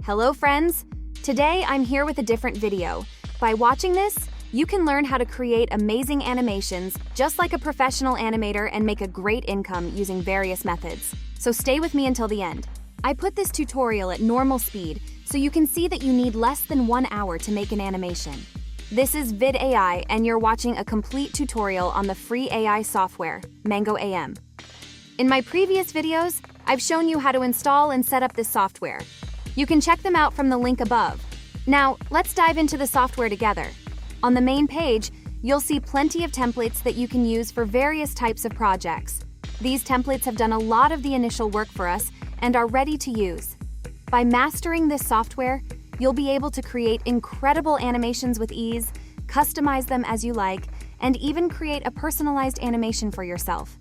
Hello friends! Today I'm here with a different video. By watching this, you can learn how to create amazing animations just like a professional animator and make a great income using various methods. So stay with me until the end. I put this tutorial at normal speed so you can see that you need less than 1 hour to make an animation. This is VidAI and you're watching a complete tutorial on the free AI software, Mango AM. In my previous videos, I've shown you how to install and set up this software. You can check them out from the link above. Now, let's dive into the software together. On the main page, you'll see plenty of templates that you can use for various types of projects. These templates have done a lot of the initial work for us and are ready to use. By mastering this software, you'll be able to create incredible animations with ease, customize them as you like, and even create a personalized animation for yourself.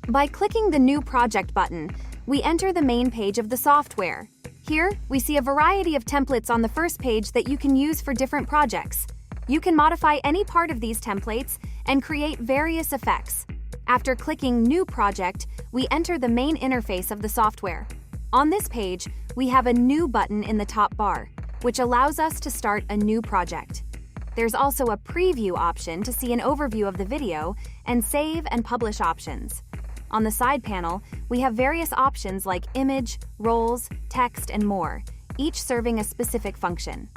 By clicking the New Project button, we enter the main page of the software. Here, we see a variety of templates on the first page that you can use for different projects. You can modify any part of these templates and create various effects. After clicking New Project, we enter the main interface of the software. On this page, we have a New button in the top bar, which allows us to start a new project. There's also a Preview option to see an overview of the video and Save and Publish options. On the side panel, we have various options like image, roles, text, and more, each serving a specific function.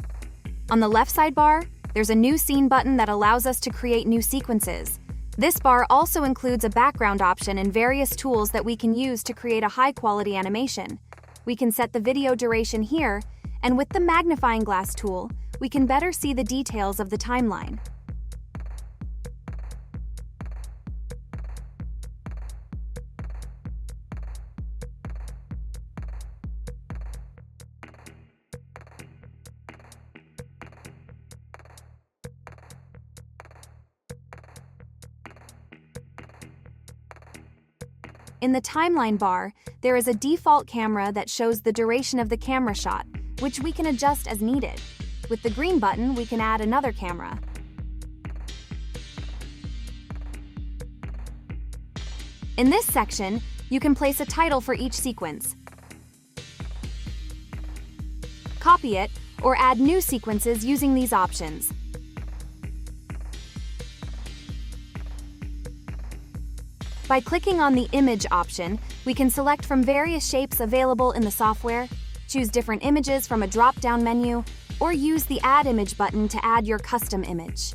On the left sidebar, there's a New Scene button that allows us to create new sequences. This bar also includes a background option and various tools that we can use to create a high-quality animation. We can set the video duration here, and with the magnifying glass tool, we can better see the details of the timeline. In the timeline bar, there is a default camera that shows the duration of the camera shot, which we can adjust as needed. With the green button, we can add another camera. In this section, you can place a title for each sequence, copy it, or add new sequences using these options. By clicking on the Image option, we can select from various shapes available in the software, choose different images from a drop-down menu, or use the Add Image button to add your custom image.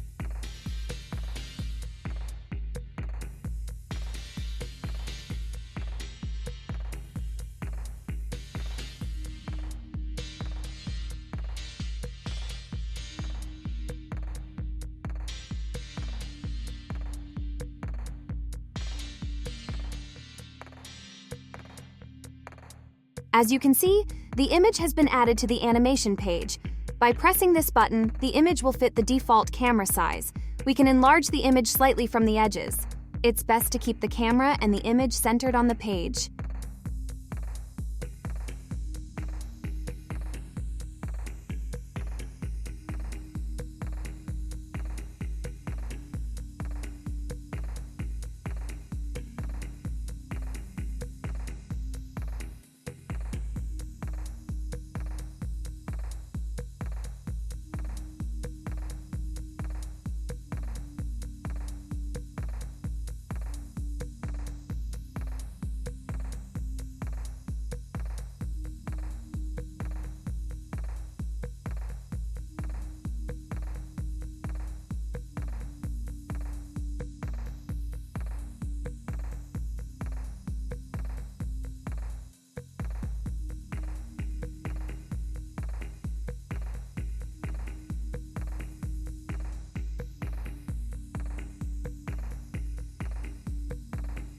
As you can see, the image has been added to the animation page. By pressing this button, the image will fit the default camera size. We can enlarge the image slightly from the edges. It's best to keep the camera and the image centered on the page.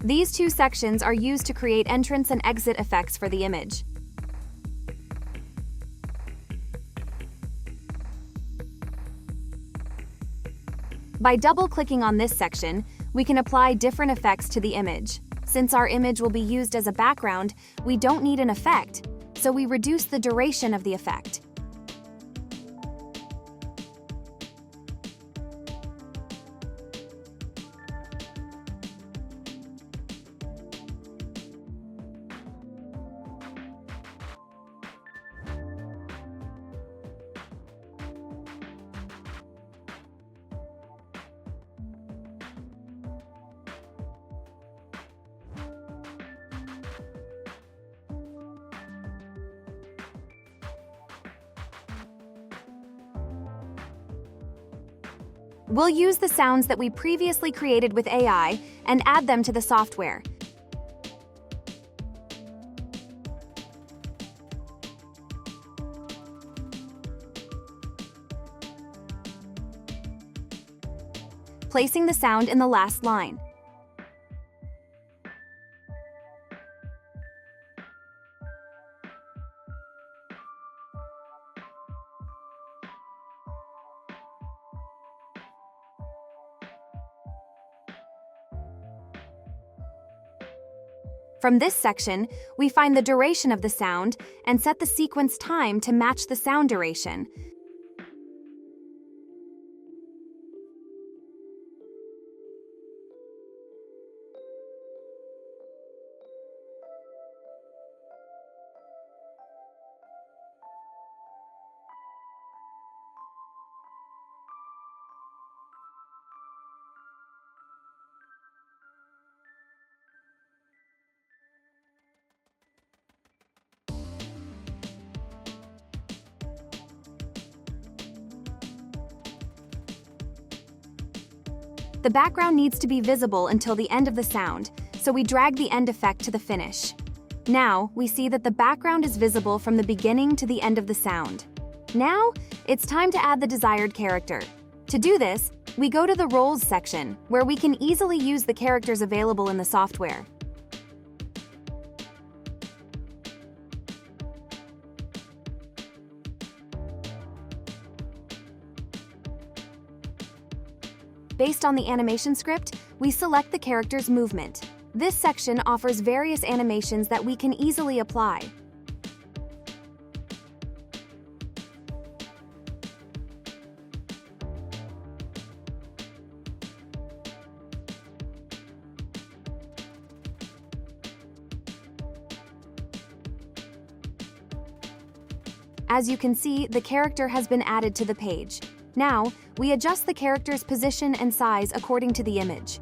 These two sections are used to create entrance and exit effects for the image. By double-clicking on this section, we can apply different effects to the image. Since our image will be used as a background, we don't need an effect, so we reduce the duration of the effect. We'll use the sounds that we previously created with AI and add them to the software. Placing the sound in the last line. From this section, we find the duration of the sound and set the sequence time to match the sound duration. The background needs to be visible until the end of the sound, so we drag the end effect to the finish. Now, we see that the background is visible from the beginning to the end of the sound. Now, it's time to add the desired character. To do this, we go to the Roles section, where we can easily use the characters available in the software. Based on the animation script, we select the character's movement. This section offers various animations that we can easily apply. As you can see, the character has been added to the page. Now, we adjust the character's position and size according to the image.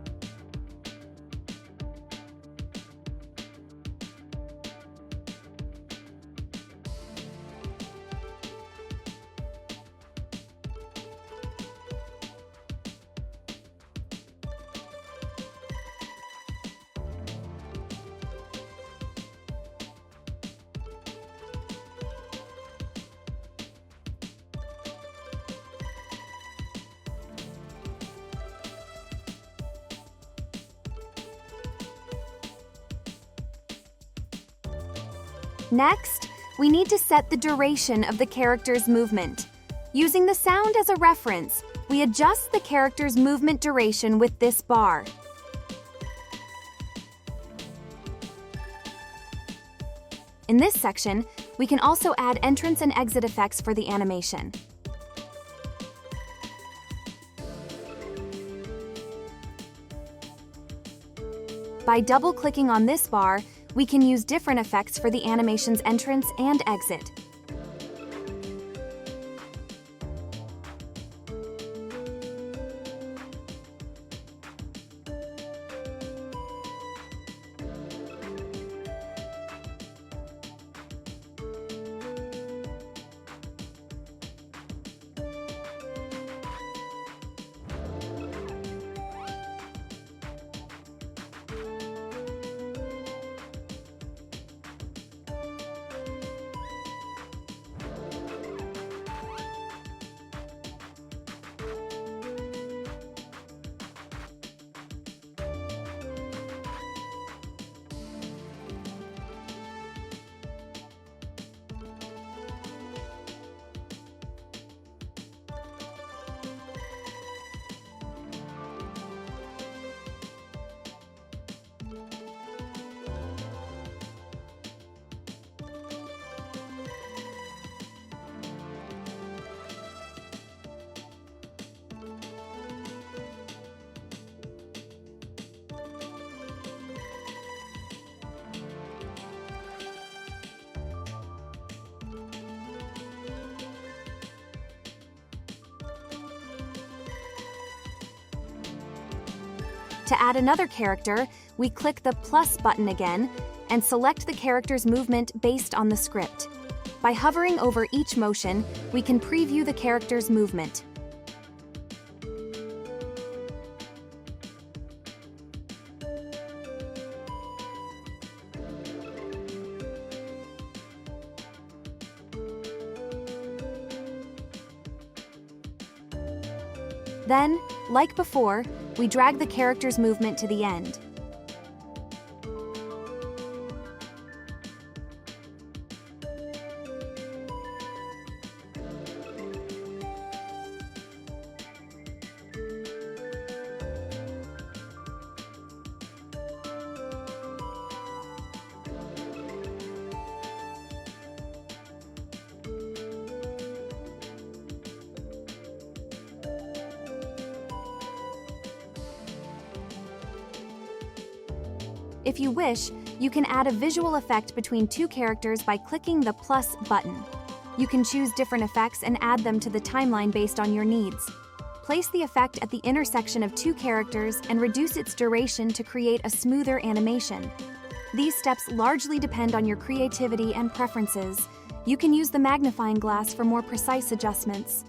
Next, we need to set the duration of the character's movement. Using the sound as a reference, we adjust the character's movement duration with this bar. In this section, we can also add entrance and exit effects for the animation. By double-clicking on this bar, we can use different effects for the animation's entrance and exit. To add another character, we click the plus button again and select the character's movement based on the script. By hovering over each motion, we can preview the character's movement. Then, like before, we drag the character's movement to the end. If you wish, you can add a visual effect between two characters by clicking the plus button. You can choose different effects and add them to the timeline based on your needs. Place the effect at the intersection of two characters and reduce its duration to create a smoother animation. These steps largely depend on your creativity and preferences. You can use the magnifying glass for more precise adjustments.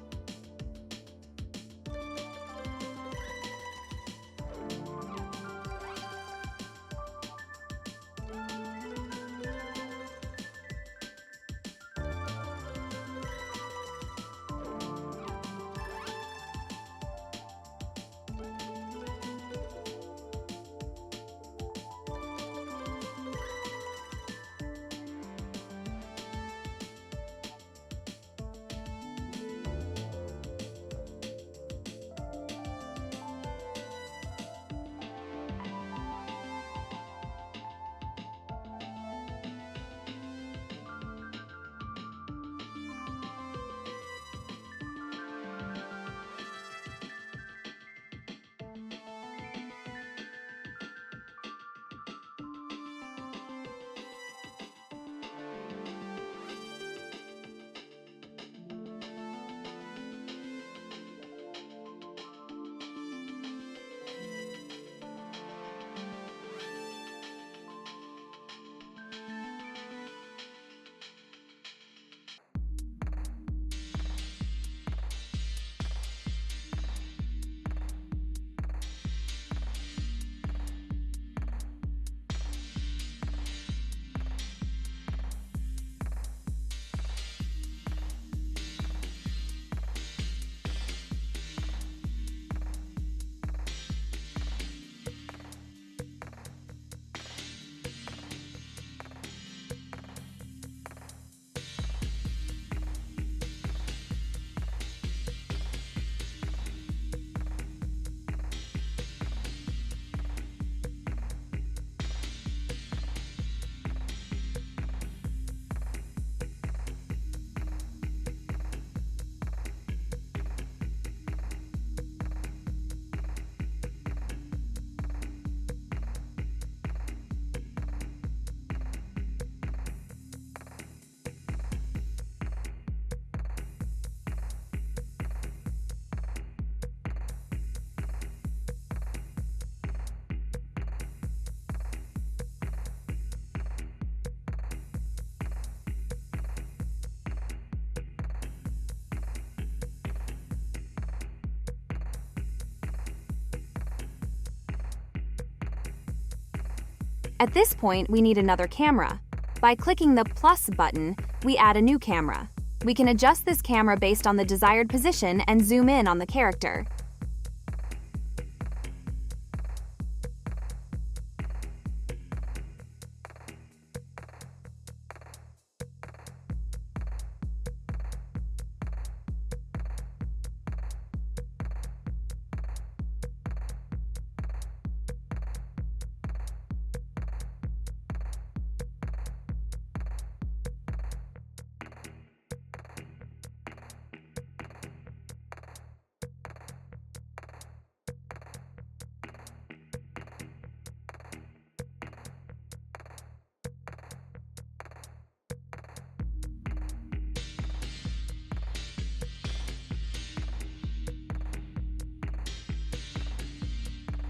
At this point, we need another camera. By clicking the plus button, we add a new camera. We can adjust this camera based on the desired position and zoom in on the character.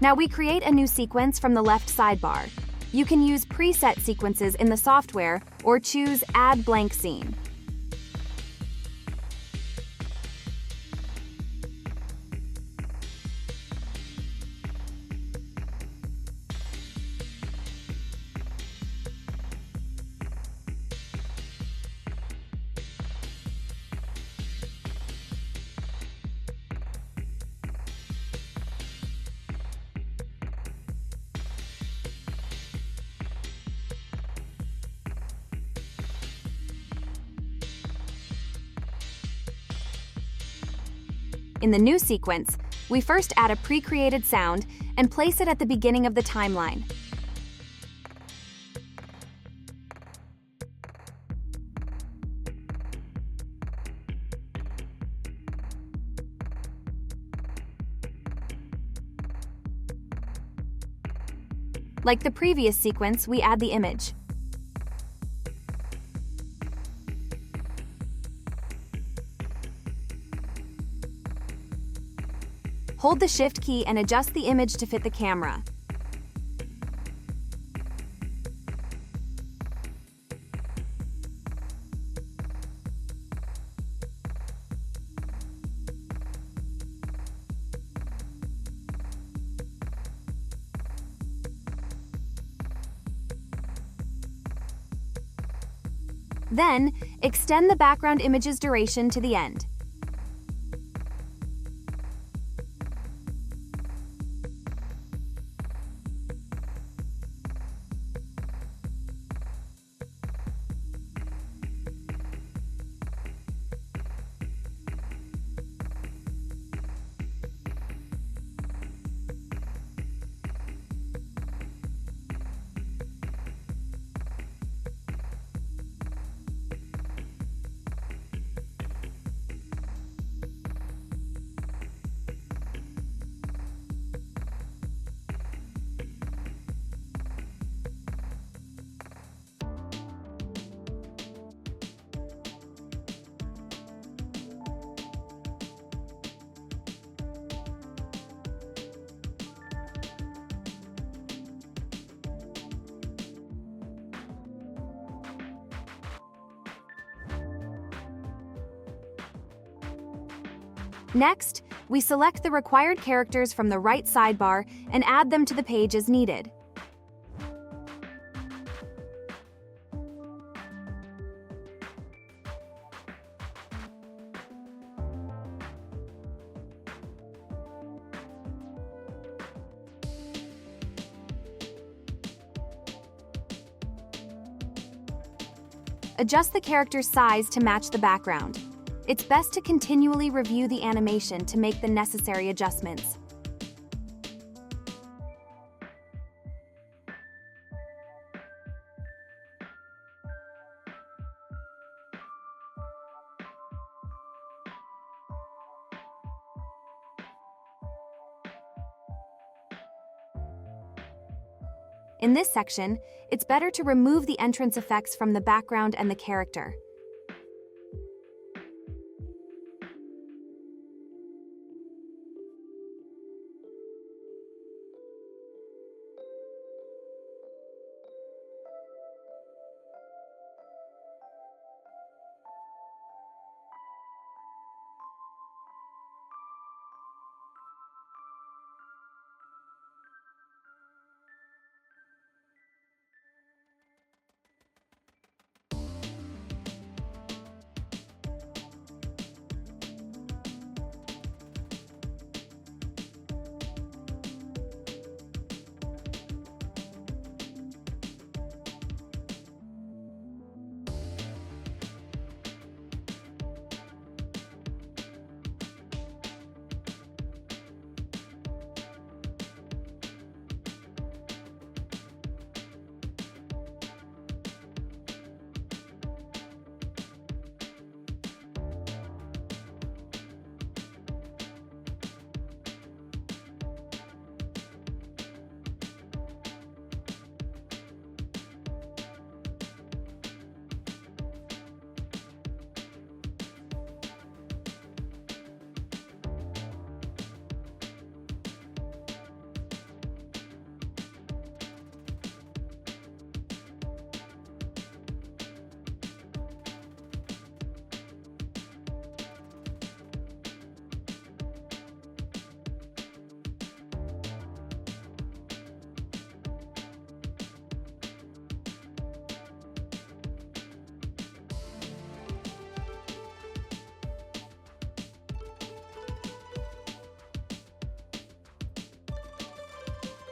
Now we create a new sequence from the left sidebar. You can use preset sequences in the software or choose Add Blank Scene. In the new sequence, we first add a pre-created sound and place it at the beginning of the timeline. Like the previous sequence, we add the image. Hold the Shift key and adjust the image to fit the camera. Then, extend the background image's duration to the end. Next, we select the required characters from the right sidebar and add them to the page as needed. Adjust the character's size to match the background. It's best to continually review the animation to make the necessary adjustments. In this section, it's better to remove the entrance effects from the background and the character.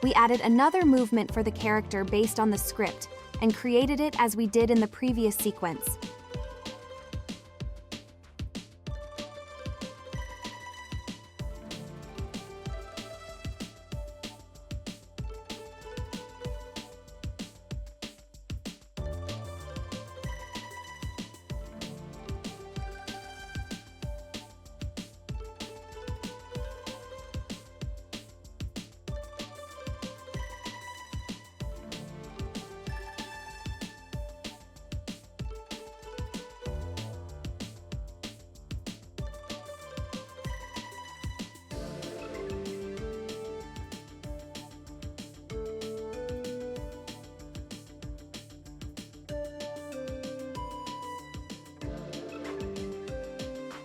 We added another movement for the character based on the script and created it as we did in the previous sequence.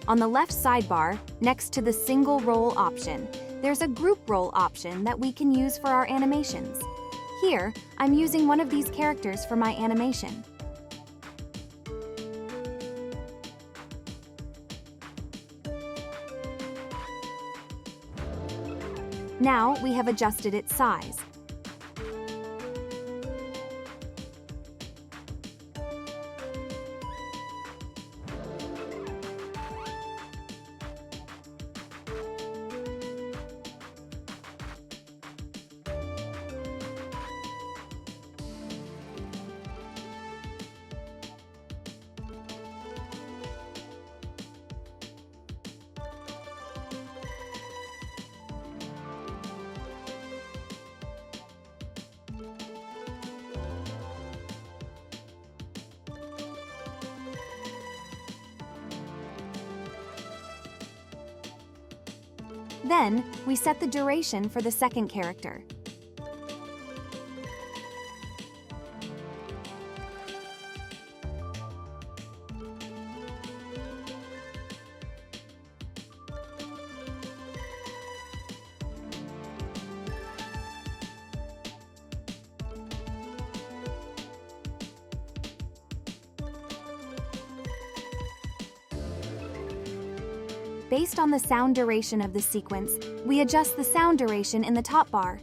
On the left sidebar, next to the single role option, there's a group role option that we can use for our animations. Here, I'm using one of these characters for my animation. Now we have adjusted its size. Then, we set the duration for the second character. Based on the sound duration of the sequence, we adjust the sound duration in the top bar.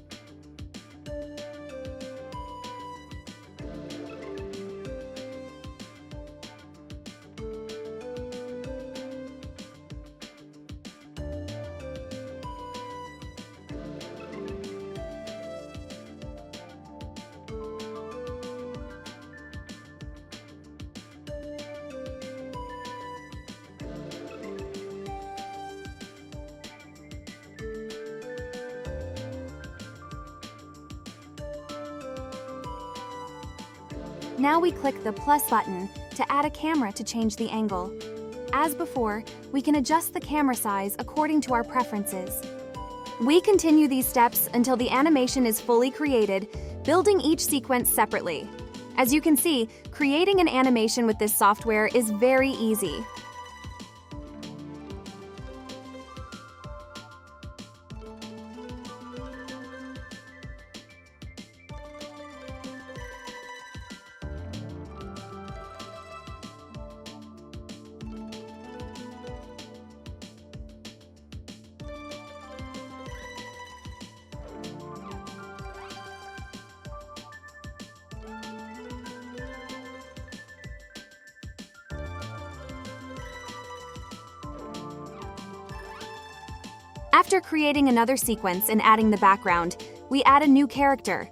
Now we click the plus button to add a camera to change the angle. As before, we can adjust the camera size according to our preferences. We continue these steps until the animation is fully created, building each sequence separately. As you can see, creating an animation with this software is very easy. After creating another sequence and adding the background, we add a new character.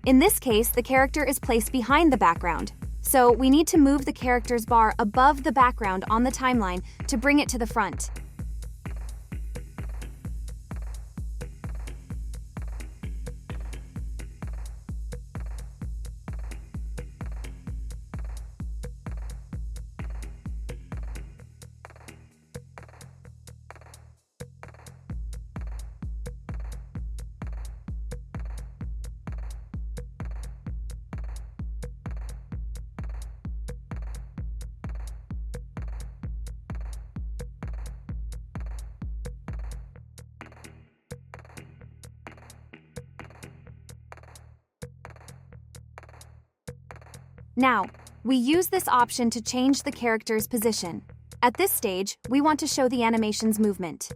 In this case, the character is placed behind the background, so we need to move the character's bar above the background on the timeline to bring it to the front. Now, we use this option to change the character's position. At this stage, we want to show the animation's movement.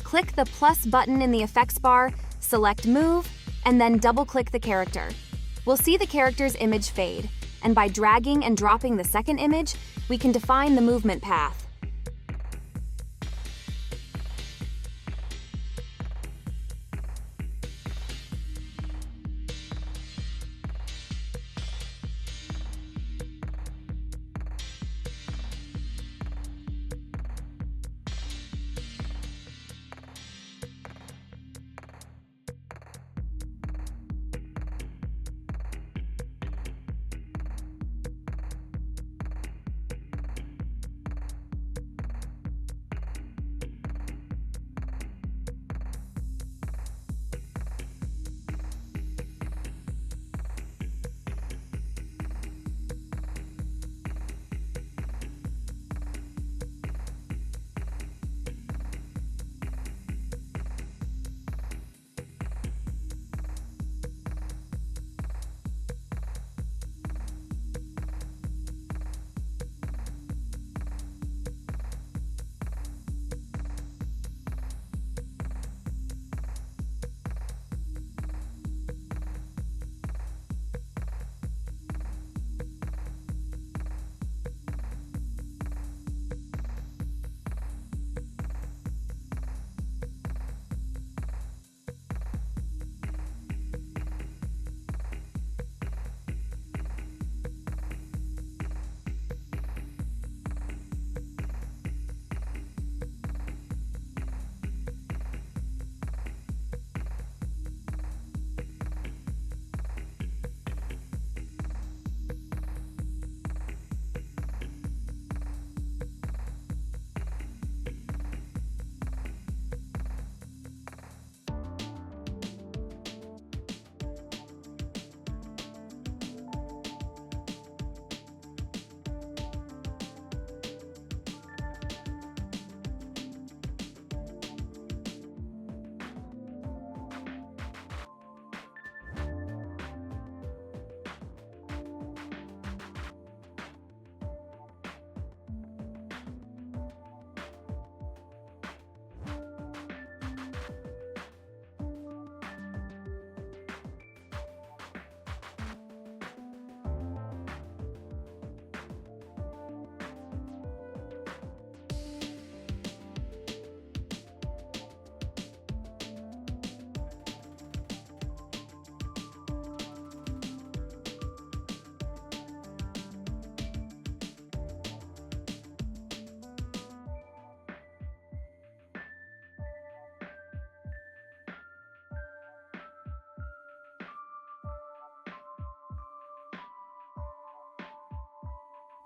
Click the plus button in the effects bar, select Move, and then double-click the character. We'll see the character's image fade, and by dragging and dropping the second image, we can define the movement path.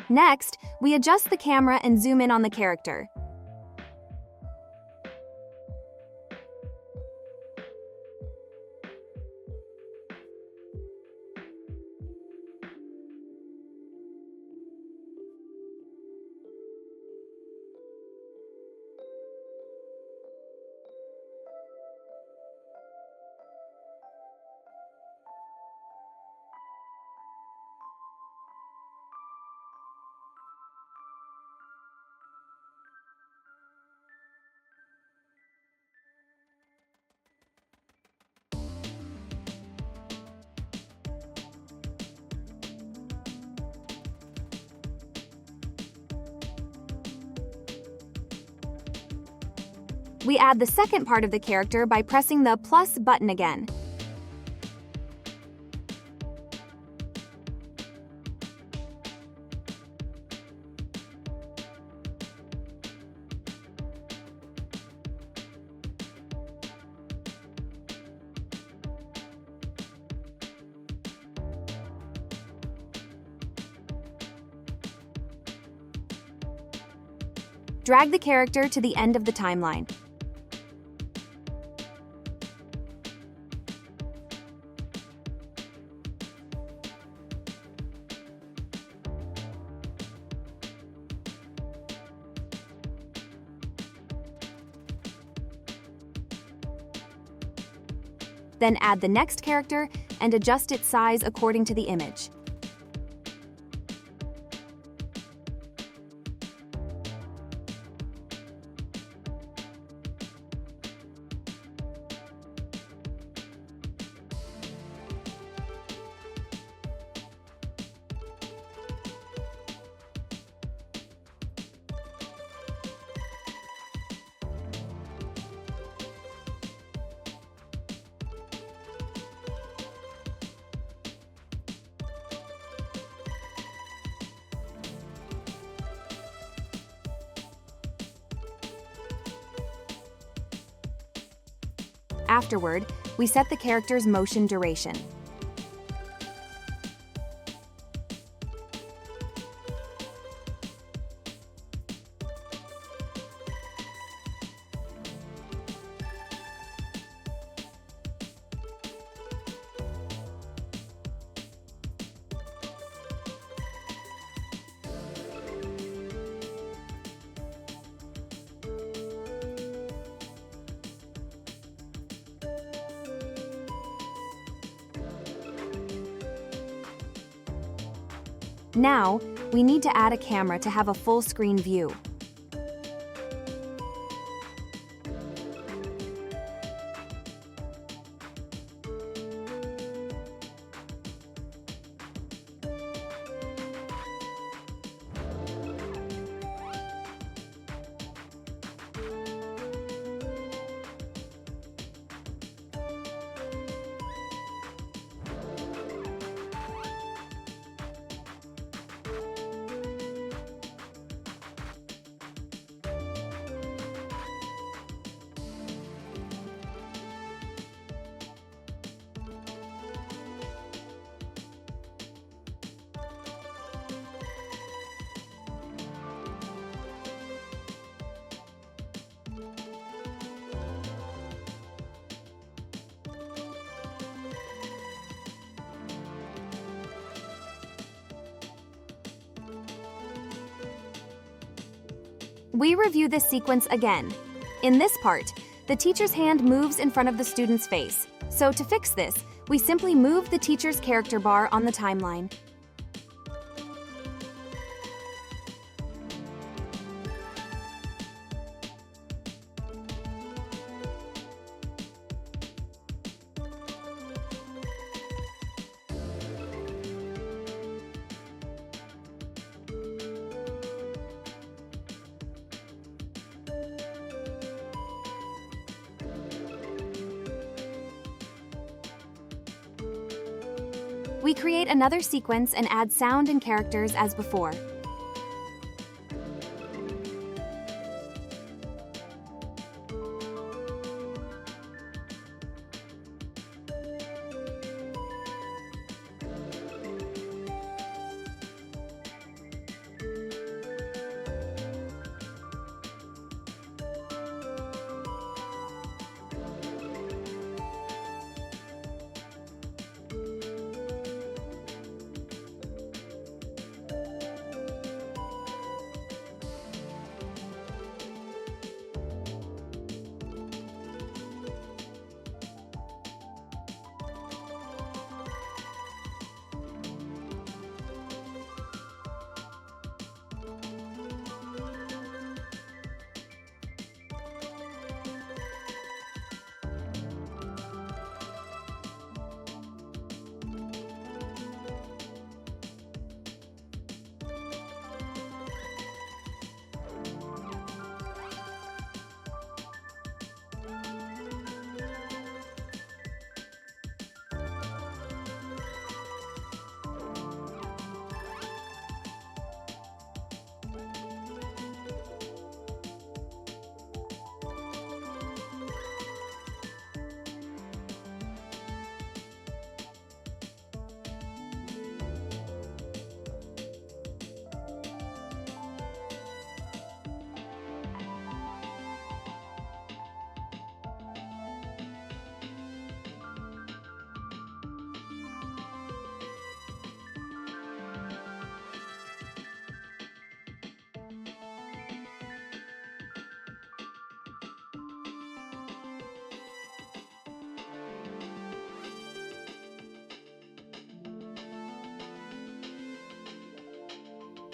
Next, we adjust the camera and zoom in on the character. We add the second part of the character by pressing the plus button again. Drag the character to the end of the timeline. Then add the next character and adjust its size according to the image. Afterward, we set the character's motion duration. Now, we need to add a camera to have a full screen view. We review this sequence again. In this part, the teacher's hand moves in front of the student's face. So to fix this, we simply move the teacher's character bar on the timeline. We create another sequence and add sound and characters as before.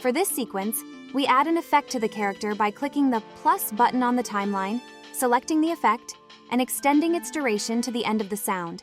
For this sequence, we add an effect to the character by clicking the plus button on the timeline, selecting the effect, and extending its duration to the end of the sound.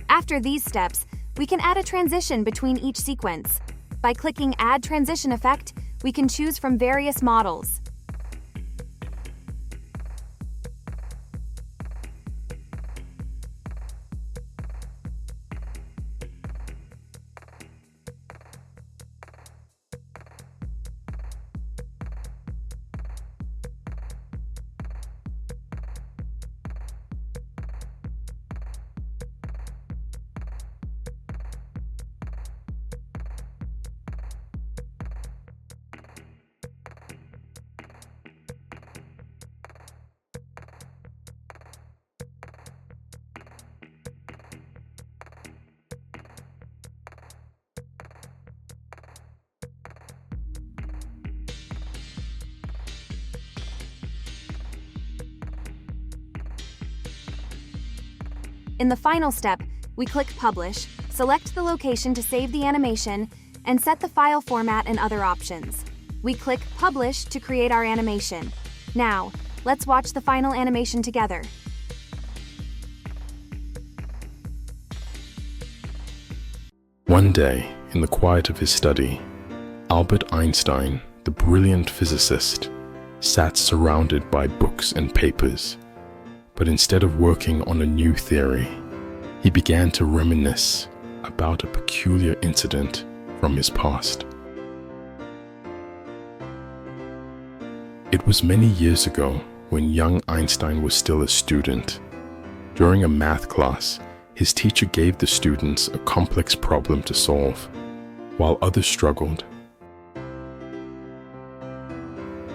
After these steps, we can add a transition between each sequence. By clicking Add Transition Effect, we can choose from various models. In the final step, we click Publish, select the location to save the animation, and set the file format and other options. We click Publish to create our animation. Now, let's watch the final animation together. One day, in the quiet of his study, Albert Einstein, the brilliant physicist, sat surrounded by books and papers. But instead of working on a new theory, he began to reminisce about a peculiar incident from his past. It was many years ago when young Einstein was still a student. During a math class, his teacher gave the students a complex problem to solve, while others struggled.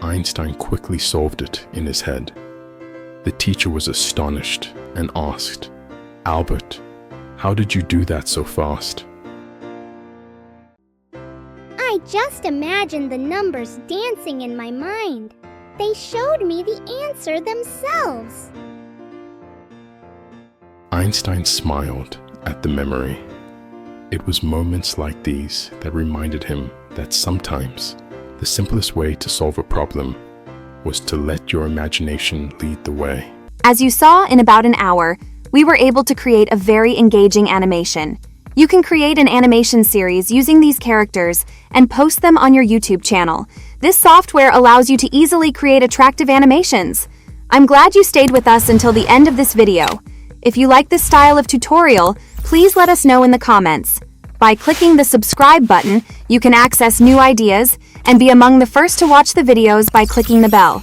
Einstein quickly solved it in his head. The teacher was astonished and asked, "Albert, how did you do that so fast?" I just imagined the numbers dancing in my mind. They showed me the answer themselves. Einstein smiled at the memory. It was moments like these that reminded him that sometimes the simplest way to solve a problem was to let your imagination lead the way. As you saw in about an hour, we were able to create a very engaging animation. You can create an animation series using these characters and post them on your YouTube channel. This software allows you to easily create attractive animations. I'm glad you stayed with us until the end of this video. If you like this style of tutorial, please let us know in the comments. By clicking the subscribe button, you can access new ideas and be among the first to watch the videos by clicking the bell.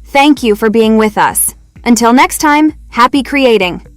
Thank you for being with us. Until next time, happy creating!